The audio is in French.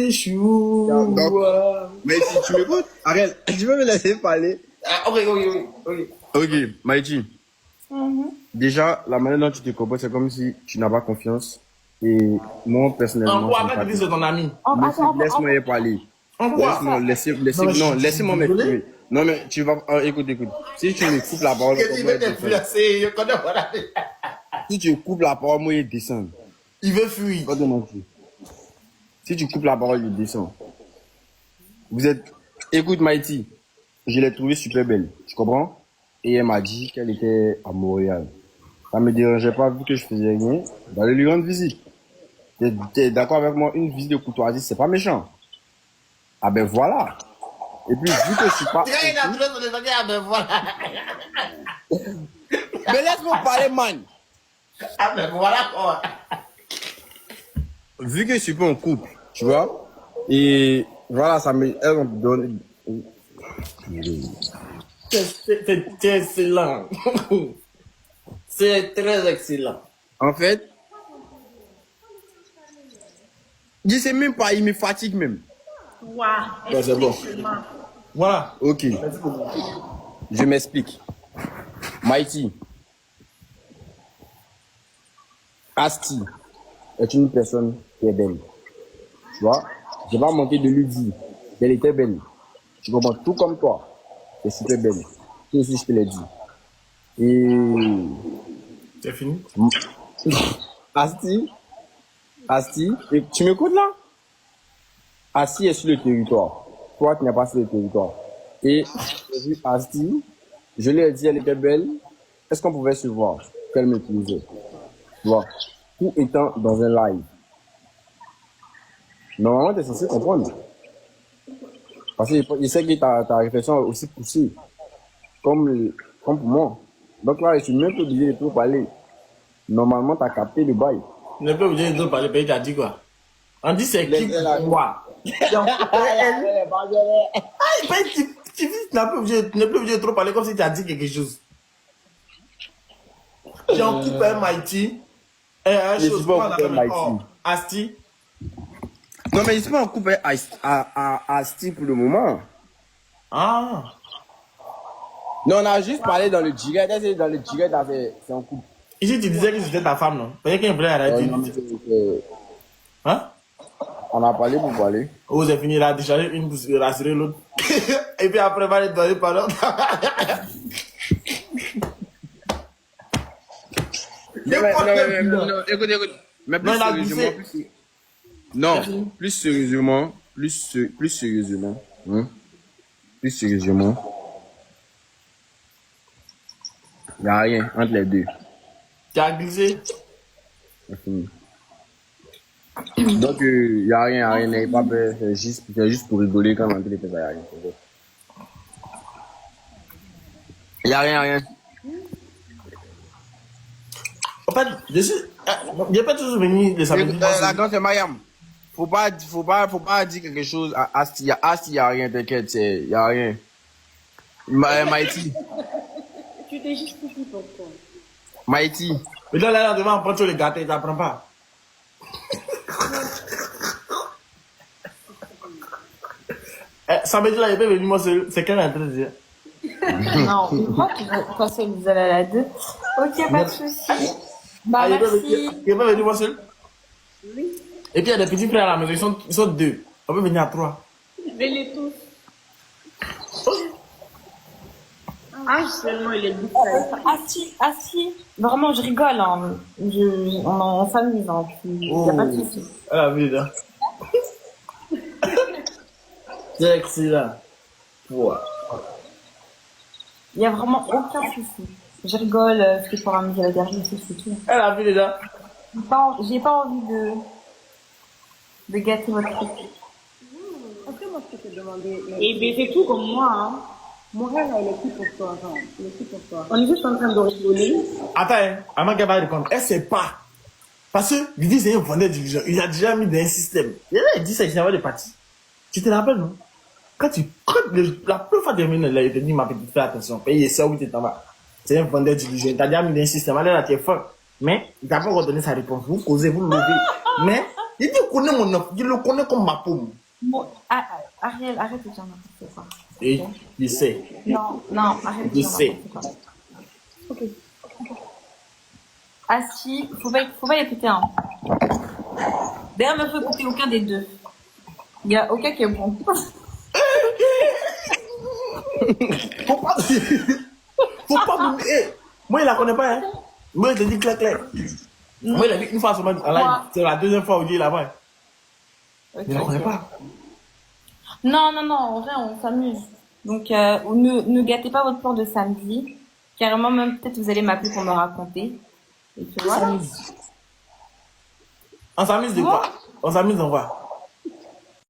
petit chou. Mais si tu m'écoutes, arrête, tu peux me laisser parler. Ah, ok. Ok, Maïti. Déjà, la manière dont tu te comportes, c'est comme si tu n'as pas confiance. Et moi, personnellement. En quoi, après, tu dis c'est ton ami? Laisse-moi y parler. En quoi? Laissez-moi m'exprimer. Non, mais tu vas. Écoute. Si tu me coupes la parole, si tu coupes la parole, moi, il descend. Il veut fuir. Si tu coupes la parole, il descend. Vous êtes. Écoute, Maïti, je l'ai trouvée super belle. Tu comprends? Et elle m'a dit qu'elle était à Montréal. Ça me dérangeait pas vu que je faisais rien d'aller lui rendre visite. T'es d'accord avec moi? Une visite de courtoisie, c'est pas méchant. Ah ben voilà. Et puis, vu que je suis pas. Mais laisse-moi parler, man. Ah ben voilà quoi. Vu que je suis pas en couple, tu vois. Et voilà, ça me. Elle me donne. C'est excellent. C'est très excellent. En fait, je sais même pas, il me fatigue même. Waouh, C'est bon. Voilà. Ok. Je m'explique. Maïti. Asti est une personne qui est belle. Tu vois? J'ai pas manqué de lui dire qu'elle était belle. Tu comprends? Tout comme toi. C'est super belle. Tout aussi, je te l'ai dit. Et. C'est fini? Asti, et tu m'écoutes là? Asti est sur le territoire. Toi, tu n'es pas sur le territoire. Et j'ai vu Asti, je lui ai dit, elle était belle. Est-ce qu'on pouvait se voir? Qu'elle m'utilisait. Tu vois? Tout étant dans un live. Normalement, tu es censé comprendre. Parce qu'il sait que ta réflexion est aussi poussée. Comme pour moi. Donc là, je suis même pas obligé de tout parler. Normalement, tu as capté le bail. Ne peux pas obligé de parler, pays t'as dit quoi? On dit c'est qui quoi? Tu n'es plus obligé de trop parler comme si tu as dit quelque chose. Tu en coupes un Maïti. Et un chose, Asti. Non, mais je suis pas en couple à Asti pour le moment. Ah. Non, on a juste parlé dans le direct. Dans le direct, c'est en couple. Ici, tu disais que c'était ta femme, non? Peut-être qu'elle voulait arrêter. Hein? On a parlé pour parler. Oh, j'ai fini là, décharger une pour rassurer l'autre. Et puis après, on va aller donner par l'autre. Non, écoute. Mais plus sérieusement, plus sérieusement. Il n'y a rien entre les deux. Tu as glissé? C'est fini. Donc, il n'y a rien, n'ayez pas peur. C'est juste pour rigoler quand on entend les choses, il n'y a rien. Il n'y a rien. En fait, il n'y a pas toujours venu les samedis. La grande c'est Mayam. Faut pas dire quelque chose à Asti. Il n'y a rien, t'inquiète, il n'y a rien. Maïti. Tu t'es justifié pourquoi? Maïti. Mais là, devant, on prend tous les gâteaux, tu n'apprends pas. Samedi là, il peut venir moi seul. C'est qu'elle est en train de dire. Non, moi tu veux passer vous allez à la 2. Ok, pas de soucis. Bah, merci. Il peut venir moi seul. Oui. Et puis il y a des petits frères à la maison, ils sont deux. On peut venir à 3. Venez tous. Ah, seulement il est doux. Assis. Vraiment, je rigole. Hein. On s'amuse. Hein. Il n'y a pas de soucis. Ah, oui, là. C'est excellent. Ouais. Il n'y a vraiment aucun souci. Je rigole, c'est pour amuser la dernière, c'est tout. Elle a vu déjà. J'ai pas envie de gâter votre truc. Après, moi, je peux te demander. Et ben, c'est tout comme moi, hein. Montréal, elle est qui pour toi, genre? Elle est qui pour toi? On est juste en train de rigoler. Attends, hein, avant qu'elle va répondre, elle sait pas. Parce que Lydie, c'est un vendeur d'illusion. Il a déjà mis dans un système. Il a dit ça, il s'en va de partir. Tu te rappelles, non? La première fois qu'il est venu là, il te dit, ma petite, fais attention. Paye ça où tu t'en vas. C'est un vendeur d'illusion. Il t'a déjà mis dans un système. Allez là, tu es fort. Mais, il t'a pas encore donné sa réponse. Vous causez, vous levez. Mais, Il dit, connaît mon enfant. Il le connaît comme ma paume. Bon, Ariel, arrête de dire n'importe quoi. Et il sait. Non, arrête de Je dire sais. n'importe quoi. Ok. Assis, faut pas y écouter, hein. D'ailleurs, ne faut écouter aucun des deux. Il y a aucun qui est bon. Faut pas. Faut pas me. Moi, il la connaît pas, hein. Moi, je te dis clair. Moi, il a dit une fois seulement. C'est la deuxième fois où il est là-bas. Ok, Il la connaît ok. pas. Non, en vrai, on s'amuse. Donc, ne gâtez pas votre plan de samedi. Carrément, même, peut-être vous allez m'appeler pour me raconter. Et puis voilà. On s'amuse de quoi? On s'amuse en quoi?